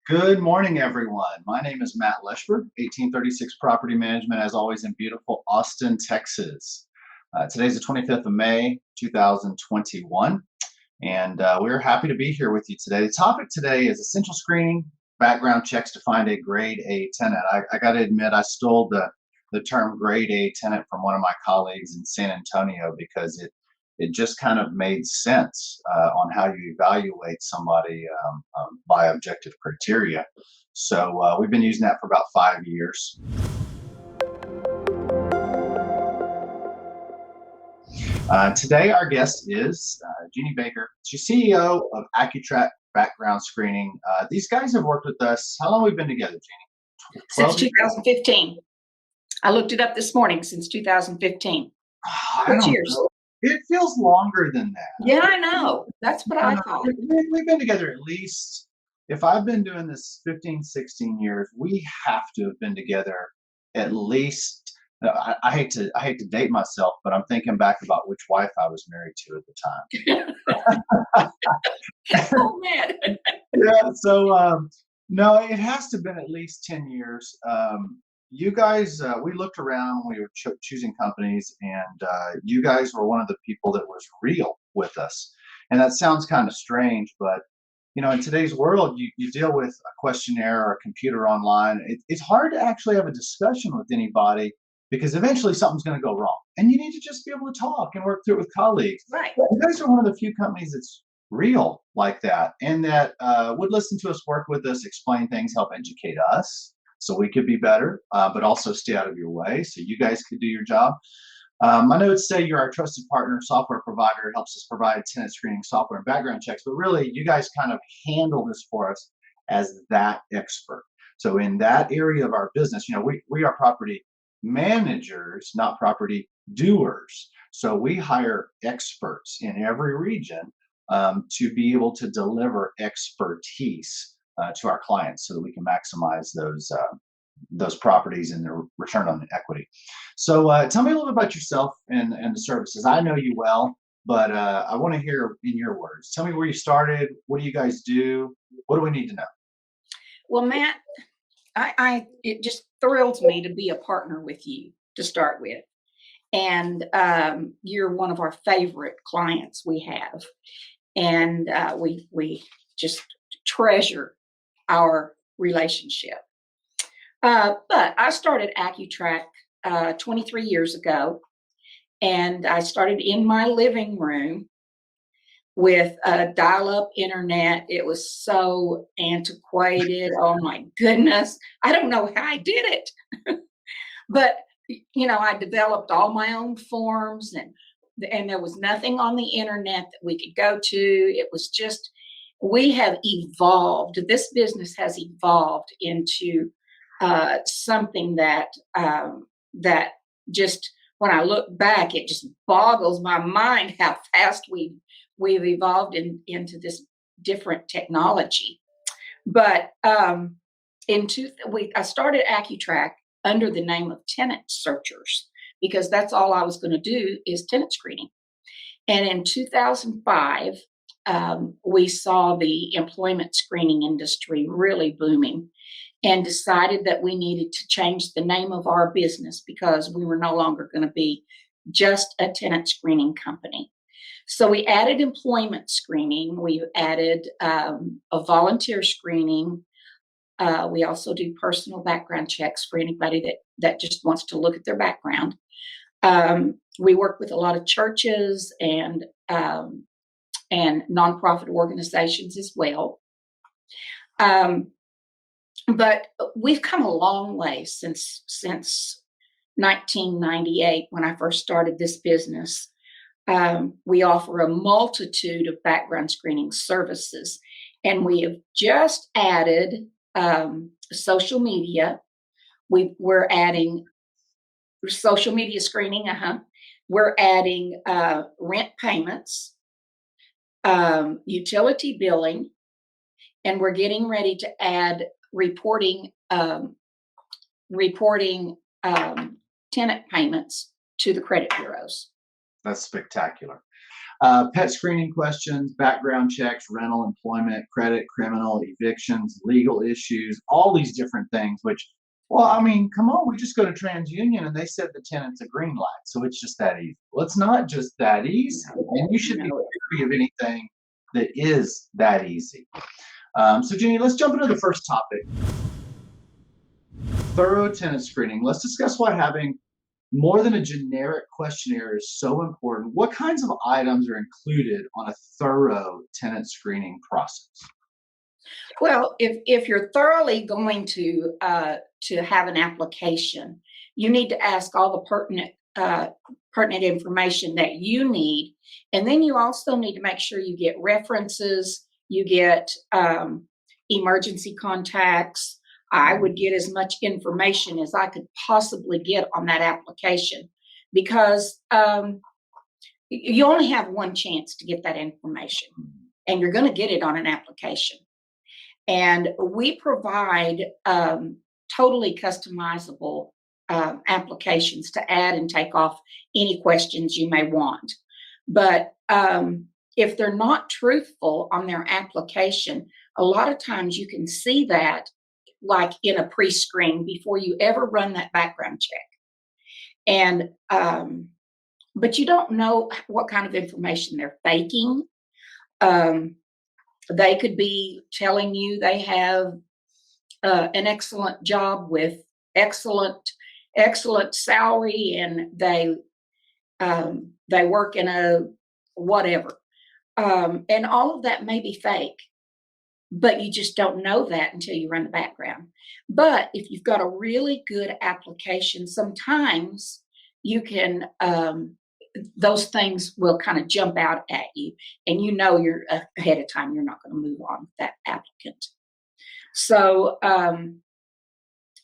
Good morning, everyone. My name is Matt Leshford, 1836 Property Management, as always, in beautiful Austin, Texas. Today's the 25th of May, 2021, and we're happy to be here with you today. The topic today is essential screening, background checks to find a grade A tenant. I got to admit, I stole the term grade A tenant from one of my colleagues in San Antonio because it just kind of made sense on how you evaluate somebody by objective criteria. So we've been using that for about 5 years. Today, our guest is Jeannie Baker. She's CEO of Acutraq Background Screening. These guys have worked with us. How long have we been together, Jeannie? Since 2015. I looked it up this morning, since 2015. I don't know. It feels longer than that. Yeah, I know. That's what I thought. We've been together at least, if I've been doing this 15, 16 years, we have to have been together at least. I hate to date myself, but I'm thinking back about which wife I was married to at the time. Oh, man. Yeah, so no, it has to have been at least 10 years. You guys, we looked around when we were choosing companies, and you guys were one of the people that was real with us. And that sounds kind of strange, but in today's world, you deal with a questionnaire or a computer online. It's hard to actually have a discussion with anybody because eventually something's going to go wrong, and you need to just be able to talk and work through it with colleagues. Right. You guys are one of the few companies that's real like that, and that would listen to us, work with us, explain things, help educate us so we could be better, but also stay out of your way so you guys could do your job. I notes say you're our trusted partner, software provider, helps us provide tenant screening software and background checks, but really you guys kind of handle this for us as that expert. So in that area of our business, we are property managers, not property doers. So we hire experts in every region to be able to deliver expertise to our clients so that we can maximize those properties and their return on the equity. So tell me a little bit about yourself and the services. I know you well, but I want to hear in your words. Tell me where you started. What do you guys do? What do we need to know? Well, Matt, it just thrills me to be a partner with you to start with. And you're one of our favorite clients we have. And we just treasure our relationship. But I started Acutraq 23 years ago, and I started in my living room with a dial-up internet. It was so antiquated. Oh my goodness. I don't know how I did it. But, I developed all my own forms, and there was nothing on the internet that we could go to. It was just, we have evolved. This business has evolved into something that just, when I look back, it just boggles my mind how fast we've evolved into this different technology. But I started Acutraq under the name of Tenant Searchers, because that's all I was going to do is tenant screening. And in 2005, we saw the employment screening industry really booming, and decided that we needed to change the name of our business because we were no longer going to be just a tenant screening company. So we added employment screening. We added a volunteer screening. We also do personal background checks for anybody that just wants to look at their background. We work with a lot of churches and nonprofit organizations as well. But we've come a long way since 1998, when I first started this business. We offer a multitude of background screening services, and we have just added social media. We're adding social media screening. We're adding rent payments, utility billing, and we're getting ready to add reporting tenant payments to the credit bureaus. That's spectacular. Pet screening questions, background checks, rental, employment, credit, criminal, evictions, legal issues, all these different things, which, well, I mean, come on, we just go to TransUnion and they said the tenant's a green light. So it's just that easy. Well, it's not just that easy. And you should be No. wary of anything that is that easy. So, Jeannie, let's jump into the first topic. Thorough tenant screening. Let's discuss why having more than a generic questionnaire is so important. What kinds of items are included on a thorough tenant screening process? Well, if you're thoroughly going to have an application, you need to ask all the pertinent information that you need, and then you also need to make sure you get references, you get emergency contacts. I would get as much information as I could possibly get on that application, because you only have one chance to get that information, and you're going to get it on an application. And we provide totally customizable applications to add and take off any questions you may want. But if they're not truthful on their application, a lot of times you can see that like in a pre-screen before you ever run that background check. And but you don't know what kind of information they're faking. They could be telling you they have an excellent job with excellent salary, and they work in a whatever, and all of that may be fake, but you just don't know that until you run the background. But if you've got a really good application, sometimes you can those things will kind of jump out at you, and you know you're ahead of time you're not going to move on with that applicant. So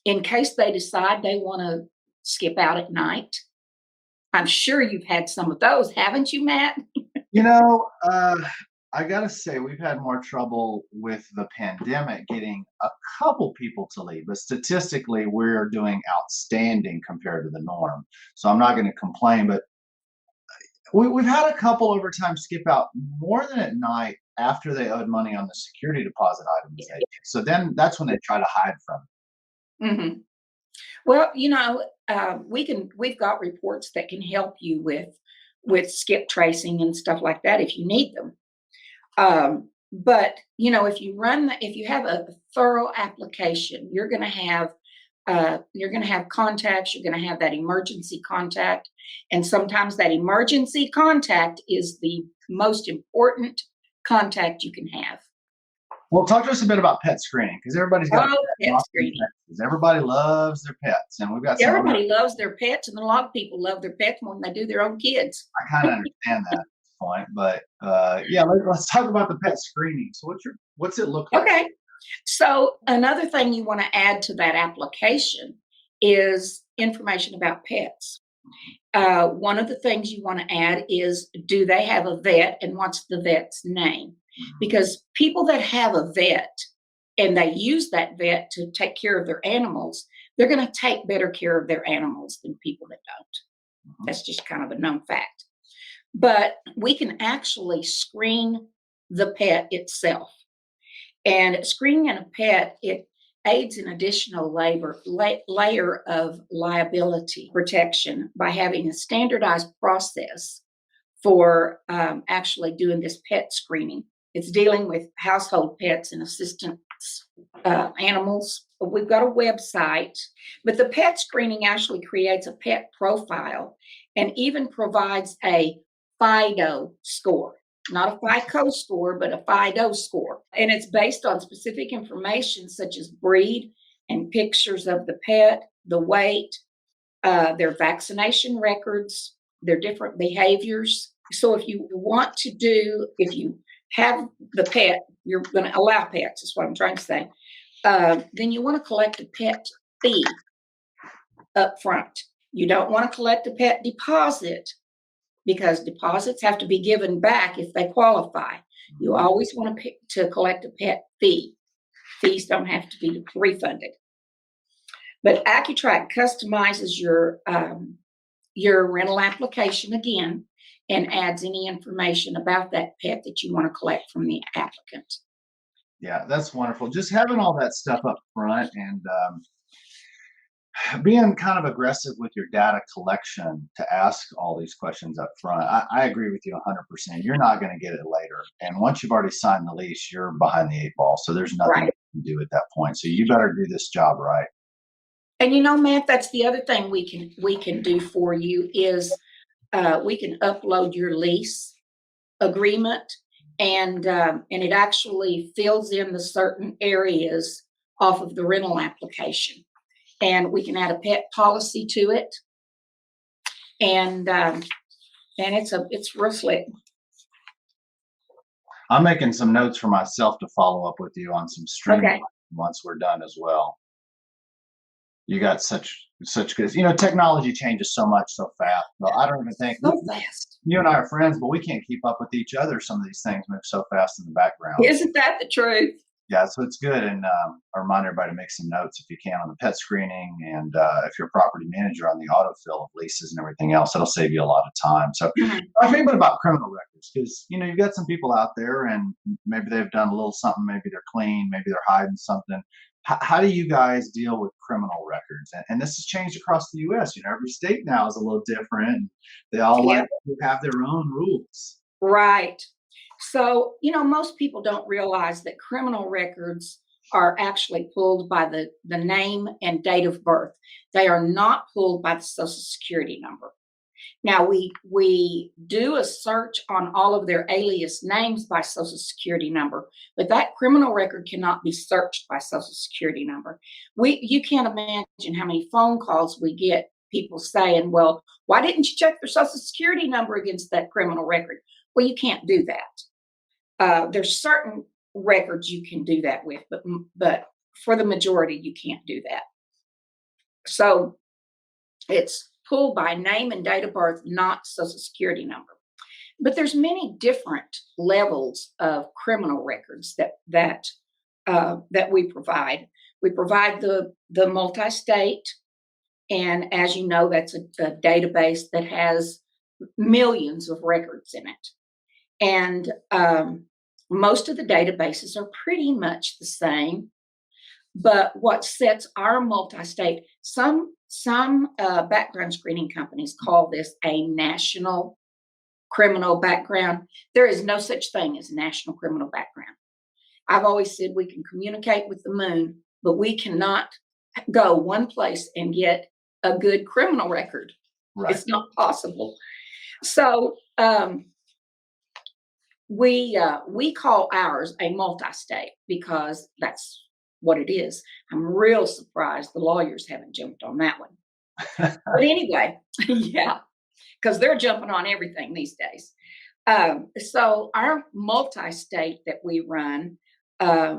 in case they decide they want to skip out at night, I'm sure you've had some of those, haven't you, Matt? You know, I gotta say, we've had more trouble with the pandemic getting a couple people to leave, but statistically, we're doing outstanding compared to the norm. So I'm not going to complain, but we've had a couple over time skip out more than at night after they owed money on the security deposit items. So then that's when they try to hide from it. Mm-hmm. Well, we've got reports that can help you with skip tracing and stuff like that if you need them. But if you have a thorough application, you're going to have contacts. You're going to have that emergency contact, and sometimes that emergency contact is the most important contact you can have. Well, talk to us a bit about pet screening, because everybody's got pet screening. Everybody loves their pets, and we've got everybody loves their pets, and a lot of people love their pets more than they do their own kids. I kind of understand that point, but yeah, let's talk about the pet screening. So what's it look like? Okay. So another thing you want to add to that application is information about pets. One of the things you want to add is, do they have a vet, and what's the vet's name? Because people that have a vet and they use that vet to take care of their animals, they're going to take better care of their animals than people that don't. That's just kind of a known fact. But we can actually screen the pet itself. And screening a pet, it aids an additional layer of liability protection by having a standardized process for actually doing this pet screening. It's dealing with household pets and assistance animals. We've got a website, but the pet screening actually creates a pet profile and even provides a FIDO score. Not a FICO score, but a FIDO score. And it's based on specific information such as breed and pictures of the pet, the weight, their vaccination records, their different behaviors. So if you have the pet, you're going to allow pets, is what I'm trying to say. Then you want to collect a pet fee up front. You don't want to collect a pet deposit, because deposits have to be given back if they qualify. You always want to collect a pet fee. Fees don't have to be refunded. But Acutraq customizes your rental application again. and adds any information about that pet that you want to collect from the applicant. Yeah, that's wonderful. Just having all that stuff up front and being kind of aggressive with your data collection to ask all these questions up front. I agree with you 100%. You're not going to get it later. And once you've already signed the lease, you're behind the eight ball. So there's nothing Right. you can do at that point. So you better do this job right. And Matt, that's the other thing we can do for you is we can upload your lease agreement, and it actually fills in the certain areas off of the rental application, and we can add a pet policy to it, and it's real slick. I'm making some notes for myself to follow up with you on some streaming Okay. once we're done as well. You got such good, technology changes so much so fast. So I don't even think So fast. you and I are friends, but we can't keep up with each other. Some of these things move so fast in the background. Isn't that the truth? Yeah, so it's good. And I remind everybody to make some notes if you can on the pet screening. And if you're a property manager on the autofill of leases and everything else, that'll save you a lot of time. So I think about criminal records because, you've got some people out there and maybe they've done a little something. Maybe they're clean. Maybe they're hiding something. How do you guys deal with criminal records? And this has changed across the U.S. Every state now is a little different. And they all like to have their own rules. Right. So, most people don't realize that criminal records are actually pulled by the name and date of birth. They are not pulled by the Social Security number. Now, we do a search on all of their alias names by Social Security number, but that criminal record cannot be searched by Social Security number. You can't imagine how many phone calls we get, people saying, well, why didn't you check their Social Security number against that criminal record? Well, you can't do that. There's certain records you can do that with, but for the majority, you can't do that. So it's pulled by name and date of birth, not Social Security number. But there's many different levels of criminal records that we provide. We provide the multi-state, and as you know, that's a database that has millions of records in it. And most of the databases are pretty much the same. But what sets our multi-state, some background screening companies call this a national criminal background. There is no such thing as national criminal background. I've always said we can communicate with the moon, but we cannot go one place and get a good criminal record. Right. It's not possible. So we call ours a multi-state because that's what it is. I'm real surprised the lawyers haven't jumped on that one. But anyway, yeah, because they're jumping on everything these days. So our multi-state that we run, I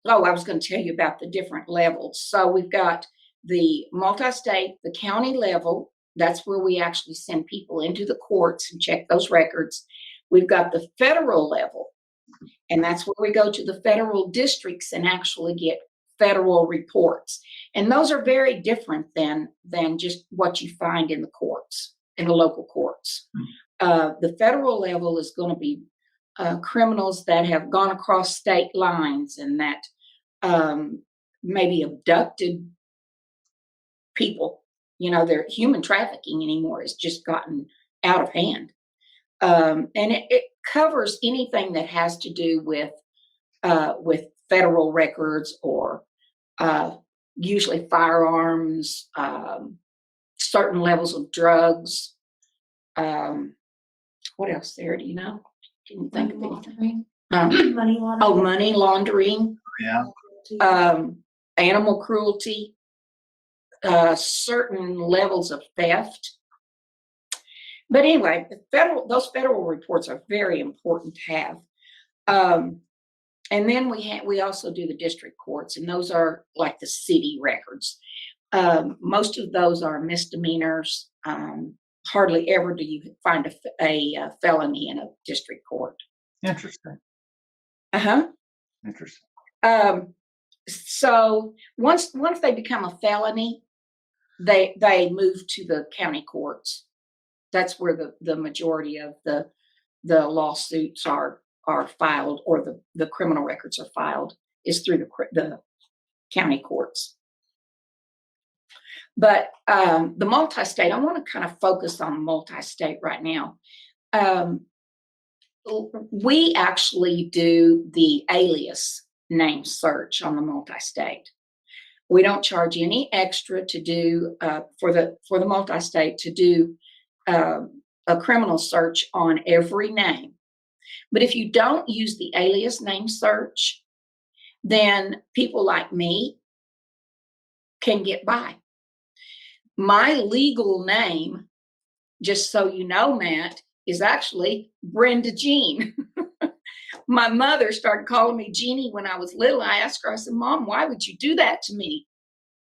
was going to tell you about the different levels. So we've got the multi-state, the county level. That's where we actually send people into the courts and check those records. We've got the federal level, and that's where we go to the federal districts and actually get federal reports. And those are very different than just what you find in the courts, in the local courts. The federal level is going to be criminals that have gone across state lines and that maybe abducted people. Their human trafficking anymore has just gotten out of hand. And it covers anything that has to do with federal records or usually firearms, certain levels of drugs. What else there? Do you know? Can you think of anything? Money laundering. Oh, money laundering. Yeah. Animal cruelty. Certain levels of theft. But anyway, those federal reports are very important to have. And then we also do the district courts, and those are like the city records. Most of those are misdemeanors. Hardly ever do you find a felony in a district court. Interesting. Interesting. So once they become a felony, they move to the county courts. That's where the majority of the lawsuits are filed, or the criminal records are filed, is through the county courts. But the multi-state, I want to kind of focus on multi-state right now. We actually do the alias name search on the multi-state. We don't charge any extra to do for the multi-state to do a criminal search on every name. But if you don't use the alias name search, then people like me can get by. My legal name, just so you know, Matt, is actually Brenda Jean. My mother started calling me Jeannie when I was little. I asked her, I said, Mom, why would you do that to me?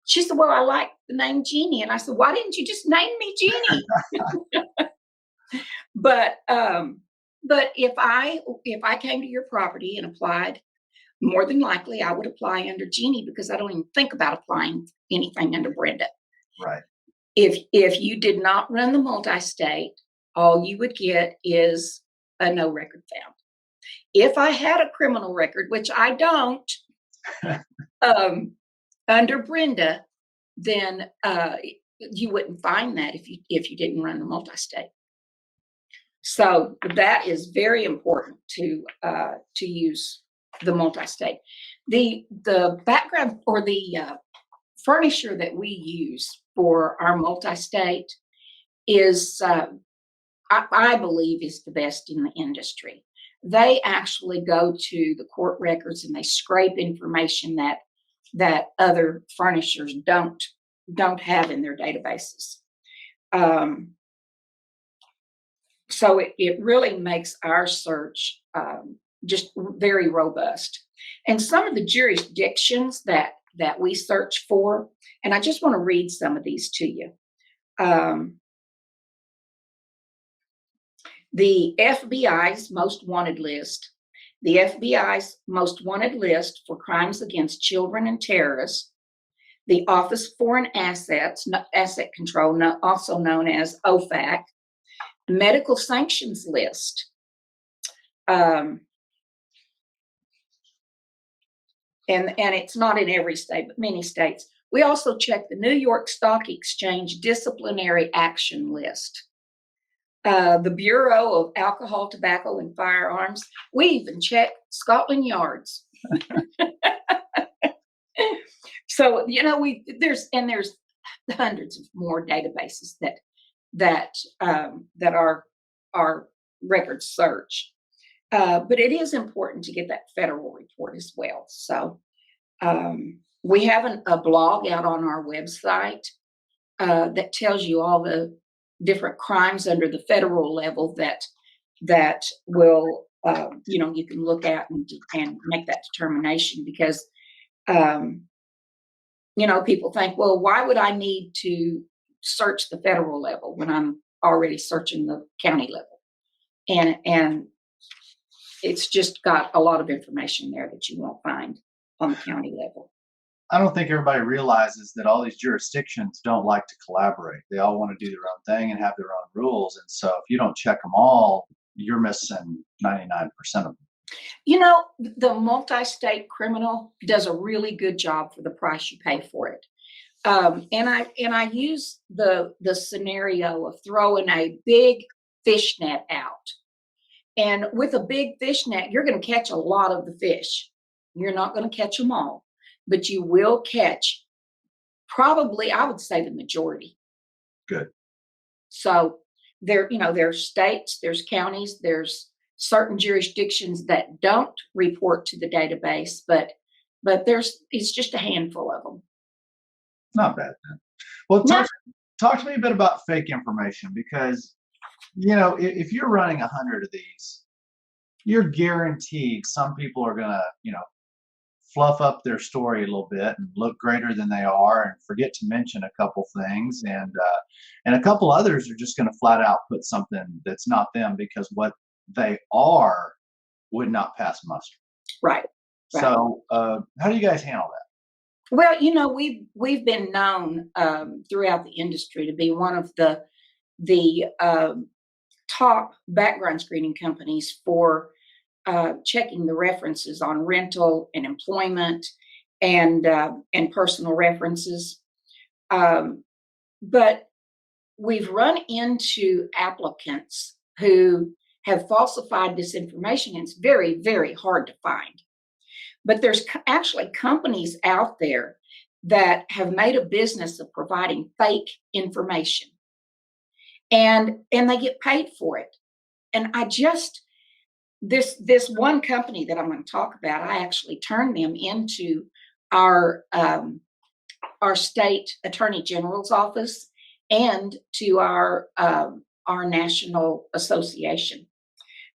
She said, well, I like the name Jeannie. And I said, why didn't you just name me Jeannie? But if I came to your property and applied, more than likely I would apply under Jeannie, because I don't even think about applying anything under Brenda. Right. If you did not run the multi-state, all you would get is a no record found. If I had a criminal record, which I don't, under Brenda, then you wouldn't find that if you didn't run the multi-state. So that is very important to use the multi-state. The background, or the furnisher that we use for our multi-state is, I believe, is the best in the industry. They actually go to the court records and they scrape information that other furnishers don't have in their databases. So it really makes our search just very robust. And some of the jurisdictions that we search for, and I just want to read some of these to you. The FBI's most wanted list, the FBI's most wanted list for crimes against children and terrorists, the Office of Foreign Assets, Asset Control, also known as OFAC, medical sanctions list, and it's not in every state, but many states. We also check the New York Stock Exchange disciplinary action list, the Bureau of Alcohol, Tobacco, and Firearms. We even check Scotland Yard's. So there's hundreds of more databases that our records search. But it is important to get that federal report as well. So we have a blog out on our website that tells you all the different crimes under the federal level that will, you can look at and make that determination, because, people think, well, why would I need to search the federal level when I'm already searching the county level? And it's just got a lot of information there that you won't find on the county level. I don't think everybody realizes that all these jurisdictions don't like to collaborate. They all want to do their own thing and have their own rules. And so if you don't check them all, you're missing 99% of them. The multi-state criminal does a really good job for the price you pay for it. And I use the scenario of throwing a big fish net out. And with a big fish net, you're going to catch a lot of the fish. You're not going to catch them all, but you will catch probably, I would say, the majority. Good. So there's states, there's counties, there's certain jurisdictions that don't report to the database, but it's just a handful of them. Not bad. Well, talk to me a bit about fake information, because if you're running 100 of these, you're guaranteed some people are gonna fluff up their story a little bit and look greater than they are, and forget to mention a couple things, and a couple others are just going to flat out put something that's not them, because what they are would not pass muster. Right. So how do you guys handle that? Well, we've been known throughout the industry to be one of the the top background screening companies for checking the references on rental and employment and personal references. But we've run into applicants who have falsified this information, and it's very, very hard to find. But there's actually companies out there that have made a business of providing fake information, and they get paid for it. And I just this one company that I'm going to talk about, I actually turned them into our state attorney general's office and to our national association.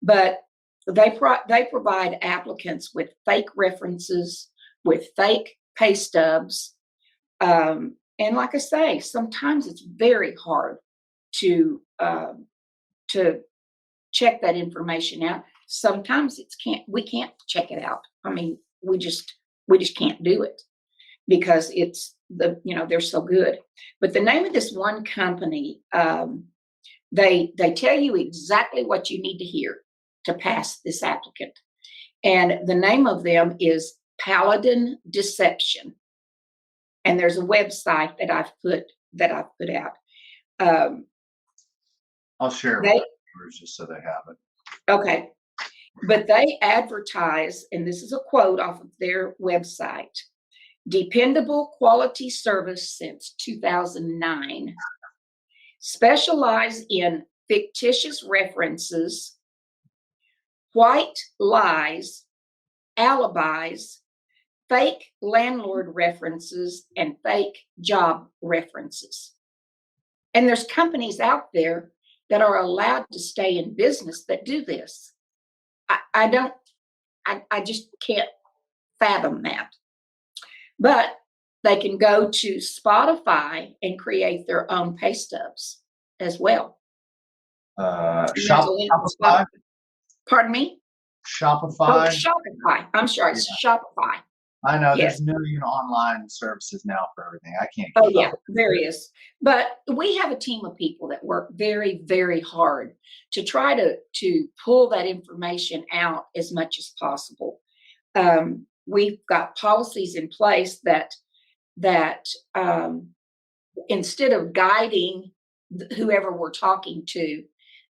But they provide applicants with fake references, with fake pay stubs, and like I say, sometimes it's very hard to check that information out. Sometimes we can't check it out. I mean, we just can't do it because it's they're so good. But the name of this one company, they tell you exactly what you need to hear to pass this applicant. And the name of them is Paladin Deception. And there's a website that I've put out. I'll share it with viewers just so they have it. Okay. But they advertise, and this is a quote off of their website: dependable quality service since 2009, specialize in fictitious references, white lies, alibis, fake landlord references, and fake job references. And there's companies out there that are allowed to stay in business that do this. I just can't fathom that. But they can go to Spotify and create their own pay stubs as well. Shopify? Pardon me? Shopify? Oh, Shopify. I'm sorry, it's Shopify. I know Yes. there's a million online services now for everything. I can't Oh, keep yeah, up. there is. But we have a team of people that work very, very hard to try to pull that information out as much as possible. We've got policies in place that instead of guiding whoever we're talking to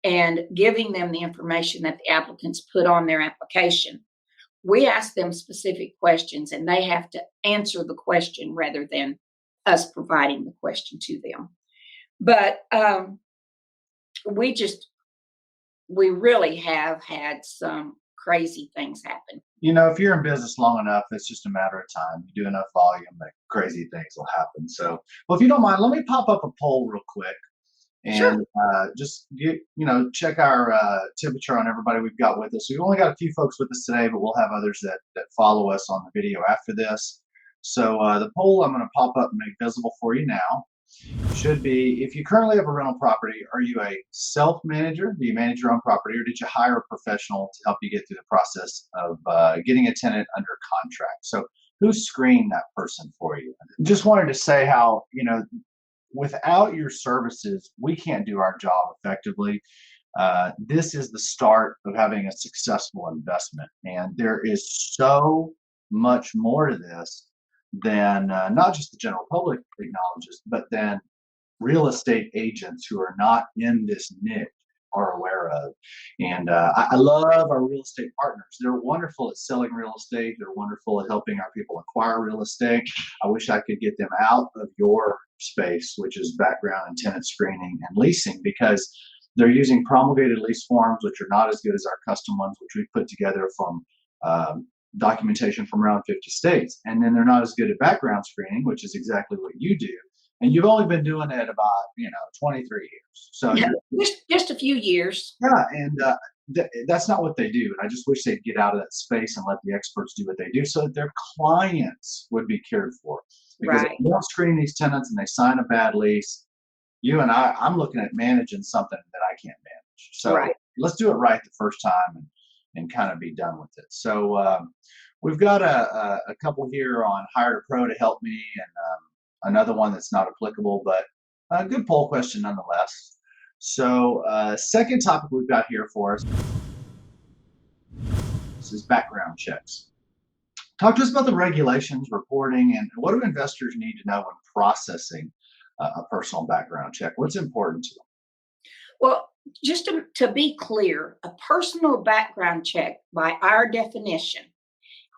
and giving them the information that the applicants put on their application, we ask them specific questions and they have to answer the question rather than us providing the question to them. But we really have had some crazy things happen. If you're in business long enough, it's just a matter of time. You do enough volume that crazy things will happen. So, well, if you don't mind, let me pop up a poll real quick and Sure. just check our temperature on everybody we've got with us. We've only got a few folks with us today, but we'll have others that follow us on the video after this. So the poll I'm going to pop up and make visible for you now should be: if you currently have a rental property, are you a self-manager? Do you manage your own property, or did you hire a professional to help you get through the process of getting a tenant under contract? So who screened that person for you? Just wanted to say how, without your services, we can't do our job effectively. This is the start of having a successful investment. And there is so much more to this than not just the general public acknowledges, but then real estate agents who are not in this niche are aware of. And I love our real estate partners. They're wonderful at selling real estate. They're wonderful at helping our people acquire real estate. I wish I could get them out of your space, which is background and tenant screening and leasing, because they're using promulgated lease forms, which are not as good as our custom ones, which we put together from documentation from around 50 states. And then they're not as good at background screening, which is exactly what you do. And you've only been doing it about 23 years. So Yeah, just a few years. yeah, and that's not what they do. And I just wish they'd get out of that space and let the experts do what they do, so that their clients would be cared for. Because Right. if you don't screen these tenants and they sign a bad lease, I'm looking at managing something that I can't manage. So Right. let's do it right the first time and kind of be done with it. So we've got a couple here on Hired a Pro to help me, and another one that's not applicable, but a good poll question nonetheless. So, second topic we've got here for us is background checks. Talk to us about the regulations, reporting, and what do investors need to know when processing a personal background check? What's important to them? Well, just to be clear, a personal background check, by our definition,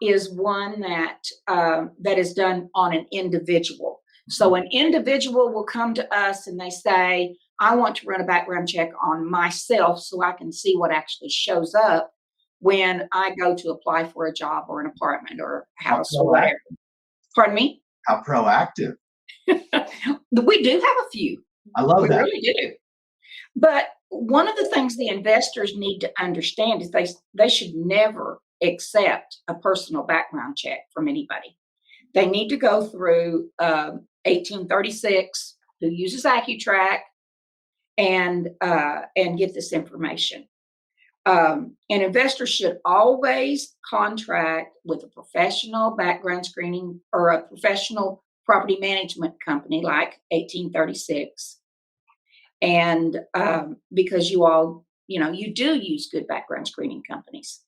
is one that is done on an individual. So an individual will come to us and they say, "I want to run a background check on myself so I can see what actually shows up when I go to apply for a job or an apartment or a How house or proactive? whatever." Pardon me? How proactive? We do have a few. I love We that. really do. But one of the things the investors need to understand is they should never accept a personal background check from anybody. They need to go through 1836, who uses Acutraq, and get this information. And investors should always contract with a professional background screening or a professional property management company like 1836. And because you all, you do use good background screening companies.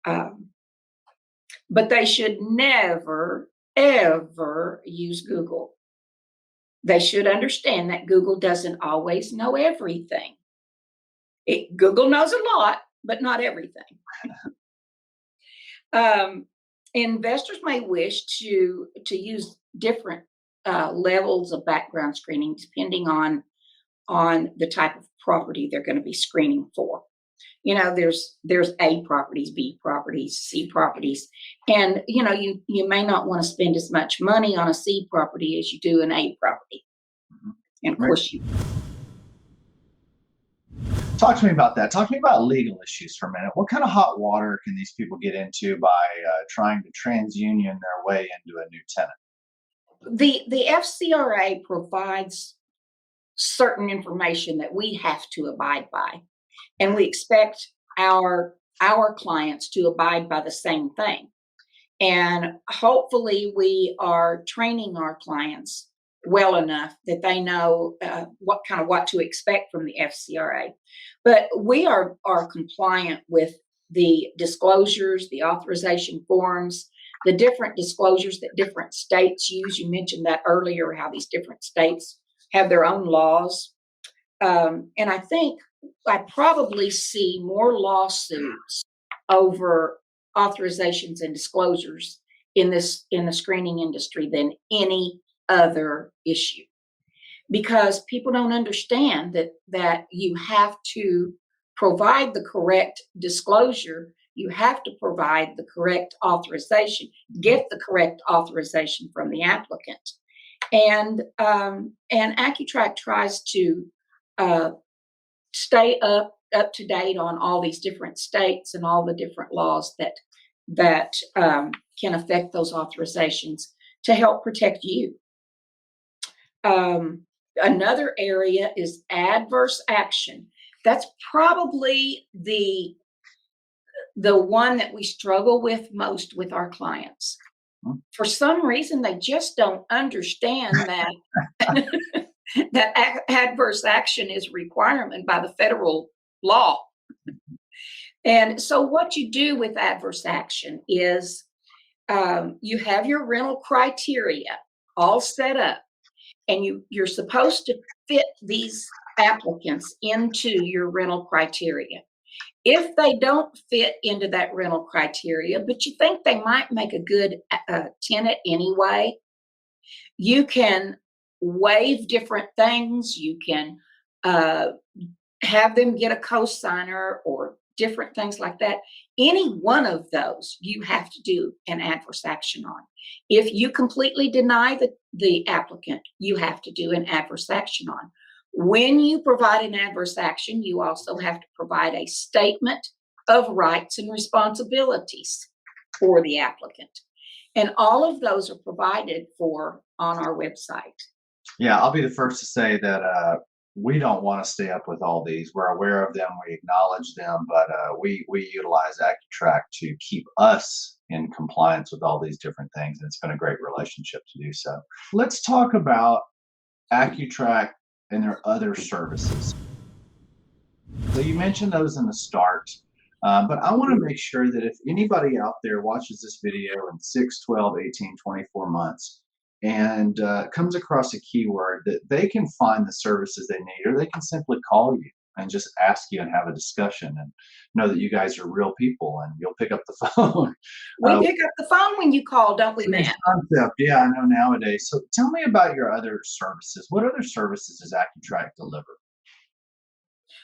Um, but they should never, ever use Google. They should understand that Google doesn't always know everything. Google knows a lot, but not everything. Investors may wish to use different levels of background screening depending on the type of property they're going to be screening for. There's A properties, B properties, C properties, and you may not want to spend as much money on a C property as you do an A property. Mhm. And of course, Talk to me about that. Talk to me about legal issues for a minute. What kind of hot water can these people get into by trying to transunion their way into a new tenant? the FCRA provides certain information that we have to abide by, and we expect our clients to abide by the same thing. And hopefully, we are training our clients well enough that they know what to expect from the FCRA. But we are compliant with the disclosures, the authorization forms, the different disclosures that different states use. You mentioned that earlier, how these different states have their own laws. And I think I probably see more lawsuits over authorizations and disclosures in the screening industry than any other issue, because people don't understand that you have to provide the correct disclosure, you have to provide the correct authorization, get the correct authorization from the applicant. And Acutraq tries to uh, stay up to date on all these different states and all the different laws that can affect those authorizations to help protect you. Another area is adverse action. That's probably the one that we struggle with most with our clients. For some reason, they just don't understand that that adverse action is a requirement by the federal law. And so, what you do with adverse action is you have your rental criteria all set up, and you're supposed to fit these applicants into your rental criteria. If they don't fit into that rental criteria, but you think they might make a good tenant anyway, you can waive different things. You can uh, have them get a cosigner or different things like that. Any one of those you have to do an adverse action on. If you completely deny the applicant, you have to do an adverse action on. When you provide an adverse action, you also have to provide a statement of rights and responsibilities for the applicant. And all of those are provided for on our website. Yeah, I'll be the first to say that we don't want to stay up with all these. We're aware of them, we acknowledge them, but we utilize Acutraq to keep us in compliance with all these different things. And it's been a great relationship to do so. Let's talk about Acutraq and their other services. So you mentioned those in the start, but I want to make sure that if anybody out there watches this video in 6, 12, 18, 24 months and comes across a keyword, that they can find the services they need, or they can simply call you and just ask you and have a discussion and know that you guys are real people and you'll pick up the phone. We uh, pick up the phone when you call, don't we, Nice Matt? concept. Yeah, I know nowadays. So tell me about your other services. What other services does Acutraq deliver?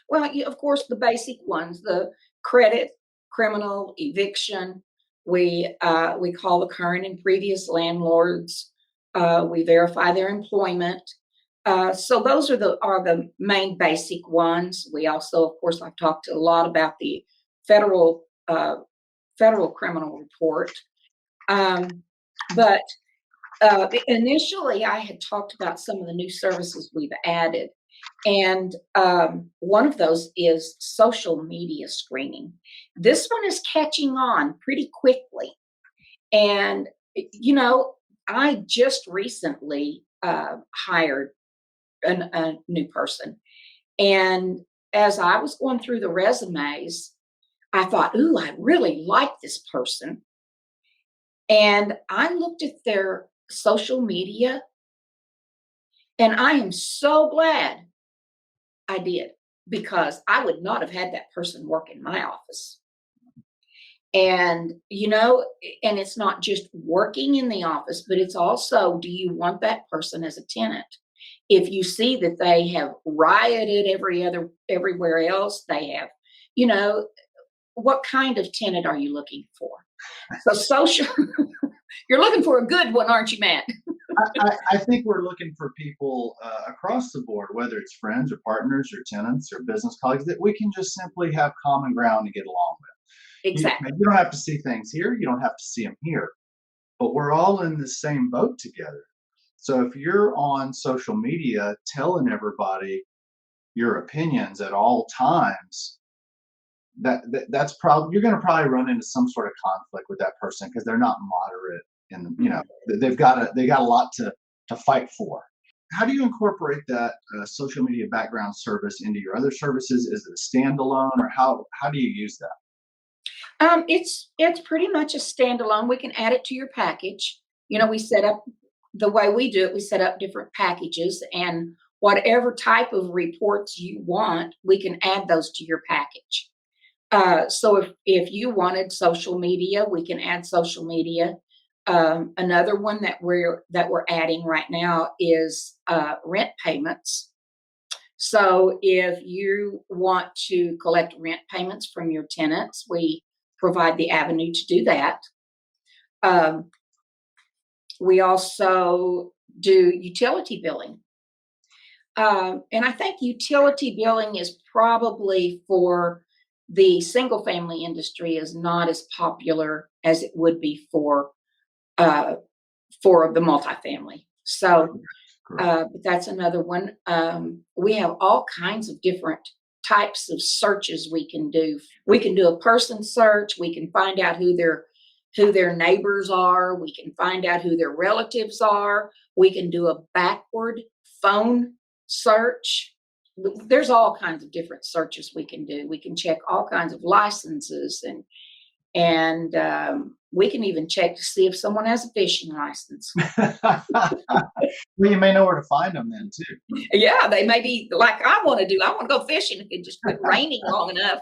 Well, of course, the basic ones, the credit, criminal, eviction. We call the current and previous landlords. We verify their employment. So those are the main basic ones. We also, of course, I've talked a lot about the federal federal criminal report. Um, but initially, I had talked about some of the new services we've added. And one of those is social media screening. This one is catching on pretty quickly. And, I just recently hired a new person. And as I was going through the resumes, I thought, ooh, I really like this person. And I looked at their social media, and I am so glad I did, because I would not have had that person work in my office. And, and it's not just working in the office, but it's also, do you want that person as a tenant? If you see that they have rioted everywhere else, they have, you know, what kind of tenant are you looking for? So social, you're looking for a good one, aren't you, Matt? I think we're looking for people across the board, whether it's friends or partners or tenants or business colleagues, that we can just simply have common ground to get along with. Exactly. You don't have to see things here, you don't have to see them here, but we're all in the same boat together. So if you're on social media telling everybody your opinions at all times, that's probably, you're going to probably run into some sort of conflict with that person because they're not moderate, and they got a lot to fight for. How do you incorporate that social media background service into your other services? Is it a standalone, or how do you use that? It's pretty much a standalone. We can add it to your package. We set up the way we do it. We set up different packages, and whatever type of reports you want, we can add those to your package. So if you wanted social media, we can add social media. Another one that we're adding right now is rent payments. So if you want to collect rent payments from your tenants, we provide the avenue to do that. Um, we also do utility billing. And I think utility billing is probably, for the single family industry, is not as popular as it would be uh, for the multifamily. So Correct. but that's another one. We have all kinds of different types of searches we can do. We can do a person search. We can find out who their neighbors are. We can find out who their relatives are. We can do a backward phone search. There's all kinds of different searches we can do. We can check all kinds of licenses, and we can even check to see if someone has a fishing license. Well, you may know where to find them then too. Yeah, they may be like I want to do. I want to go fishing if it just quit raining long enough.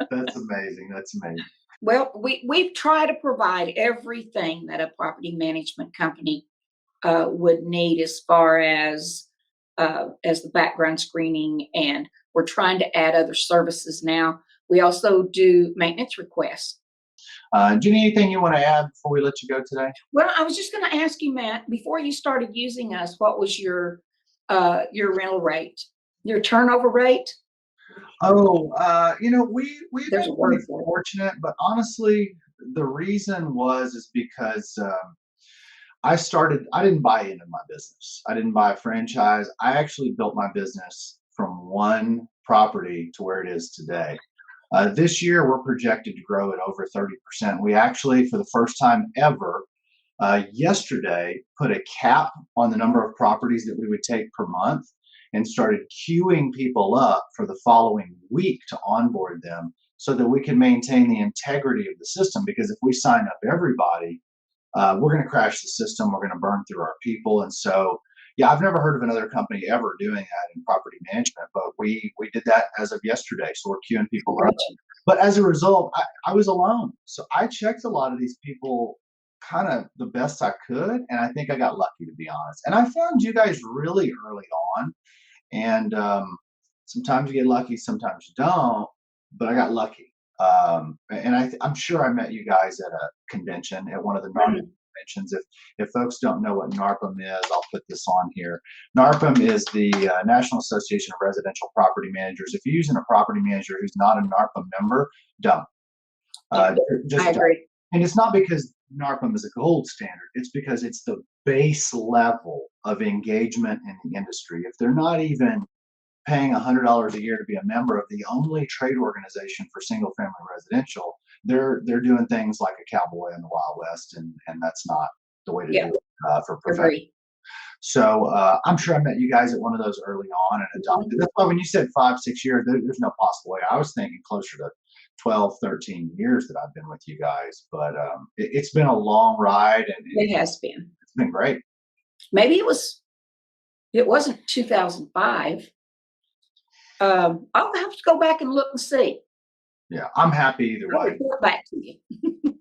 That's amazing. That's amazing. Well, we try to provide everything that a property management company would need, as the background screening, and we're trying to add other services now. We also do maintenance requests. Jeannie, anything you want to add before we let you go today? Well, I was just going to ask you, Matt, before you started using us, what was your rental rate, your turnover rate? Oh, we've There's a been pretty word for it. fortunate, but honestly, the reason is because I didn't buy into my business. I didn't buy a franchise. I actually built my business from one property to where it is today. This year, we're projected to grow at over 30%. We actually, for the first time ever, yesterday put a cap on the number of properties that we would take per month. and started queuing people up for the following week to onboard them so that we can maintain the integrity of the system. Because if we sign up everybody, we're going to crash the system. We're going to burn through our people. And so, yeah, I've never heard of another company ever doing that in property management, but we did that as of yesterday. So we're queuing people up. But as a result, I was alone. So I checked a lot of these people kind of the best I could. And I think I got lucky, to be honest. And I found you guys really early on. And sometimes you get lucky, sometimes you don't. But I got lucky. And I'm sure I met you guys at a convention, at one of the NARPM conventions. If folks don't know what NARPM is, I'll put this on here. NARPM is the National Association of Residential Property Managers. If you're using a property manager who's not a NARPM member, don't. Just I agree. And it's not because NARPM is a gold standard. It's because it's the base level of engagement in the industry. If they're not even paying $100 a year to be a member of the only trade organization for single family residential, they're doing things like a cowboy in the Wild West, and that's not the way to do it for professionals. So I'm sure I met you guys at one of those early on and adopted. That's why when you said 5-6 years, there's no possible way. I was thinking closer to 12, 13 years that I've been with you guys, but it's been a long ride, and it has been. It's been great. Maybe it wasn't 2005. I'll have to go back and look and see. Yeah, I'm happy either I'll way. report back to you.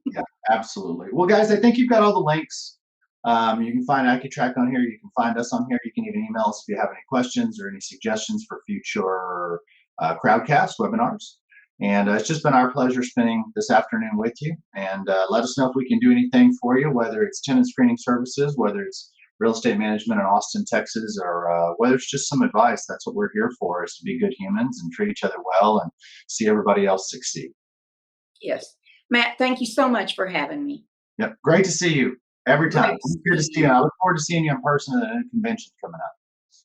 Yeah, absolutely. Well, guys, I think you've got all the links. You can find Acutraq on here. You can find us on here. You can even email us if you have any questions or any suggestions for future Crowdcast webinars. And it's just been our pleasure spending this afternoon with you. And let us know if we can do anything for you, whether it's tenant screening services, whether it's real estate management in Austin, Texas, or whether it's just some advice. That's what we're here for, is to be good humans and treat each other well and see everybody else succeed. Yes. Matt, thank you so much for having me. Yep. Great to see you every time. Nice. Good to see you. I look forward to seeing you in person at a convention coming up.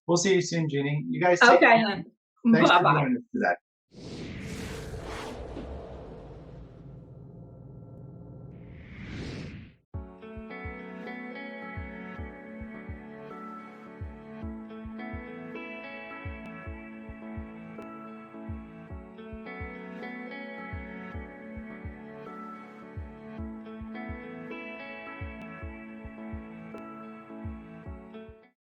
We'll see you soon, Jeannie. You guys take care. Okay, hon. Thanks for Bye-bye. joining us today.